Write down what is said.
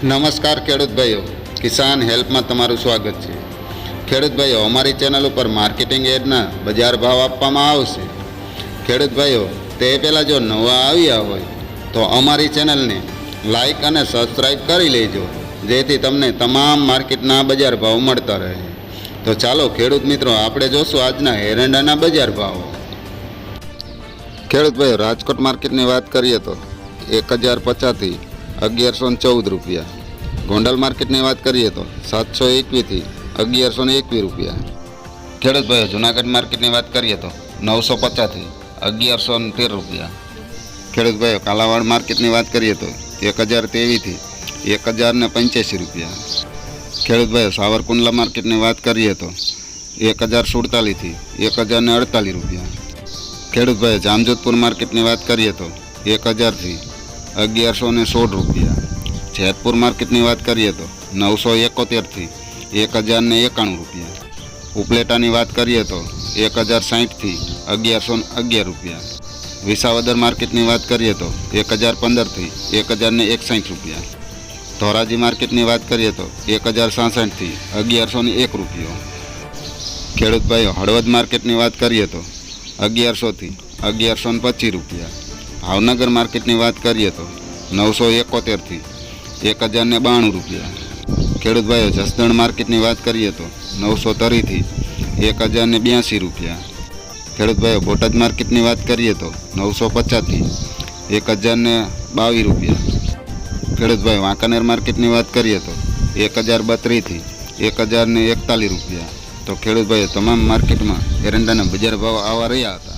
નમસ્કાર ખેડૂત ભાઈઓ, કિસાન હેલ્પમાં તમારું સ્વાગત છે। ખેડૂત ભાઈઓ, અમારી ચેનલ ઉપર માર્કેટિંગ એડના બજાર ભાવ આપવામાં આવશે। ખેડૂત ભાઈઓ, તે પહેલાં જો નવા આવ્યા હોય તો અમારી ચેનલને લાઈક અને સબસ્ક્રાઈબ કરી લેજો, જેથી તમને તમામ માર્કેટના બજાર ભાવ મળતા રહે। તો ચાલો ખેડૂત મિત્રો, આપણે જોશું આજના એરંડાના બજાર ભાવ। ખેડૂત ભાઈઓ, રાજકોટ માર્કેટની વાત કરીએ તો 1050થી 1114 રૂપિયા। ગોંડલ માર્કેટની વાત કરીએ તો 721 થી 1121 રૂપિયા। ખેડૂત ભાઈઓ, જૂનાગઢ માર્કેટની વાત કરીએ તો 950 થી 1113 રૂપિયા। ખેડૂત ભાઈઓ, કાલાવાડ માર્કેટની વાત કરીએ તો 1023 થી 1085 રૂપિયા। ખેડૂત ભાઈઓ, સાવરકુંડલા માર્કેટની વાત કરીએ તો 1047 થી 1048 રૂપિયા। ખેડૂત ભાઈઓ, જામજોધપુર માર્કેટની વાત કરીએ તો 1000 થી 1116 રૂપિયા। જેતપુર માર્કેટની વાત કરીએ તો 971 થી 1091 રૂપિયા। ઉપલેટાની વાત કરીએ તો 1060 થી 1111 રૂપિયા। વિસાવદર માર્કેટની વાત કરીએ તો 1015 થી 1061 રૂપિયા। ધોરાજી માર્કેટની વાત કરીએ તો 1066 થી 1101 રૂપિયો। ખેડૂત ભાઈઓ, હળવદ માર્કેટની વાત કરીએ તો 1100 થી 1125 રૂપિયા। ભાવનગર માર્કેટની વાત કરીએ તો 971 થી 1092 રૂપિયા। ખેડૂત ભાઈઓ, જસદણ માર્કેટની વાત કરીએ તો 930 થી 1082 રૂપિયા। ખેડૂત ભાઈઓ, બોટાદ માર્કેટની વાત કરીએ તો 950 થી 1022 રૂપિયા। ખેડૂત ભાઈઓ, વાંકાનેર માર્કેટની વાત કરીએ તો 1032 થી 1041 રૂપિયા। તો ખેડૂત ભાઈઓ, તમામ માર્કેટમાં એરંડાના બજાર ભાવ આવા રહ્યા હતા।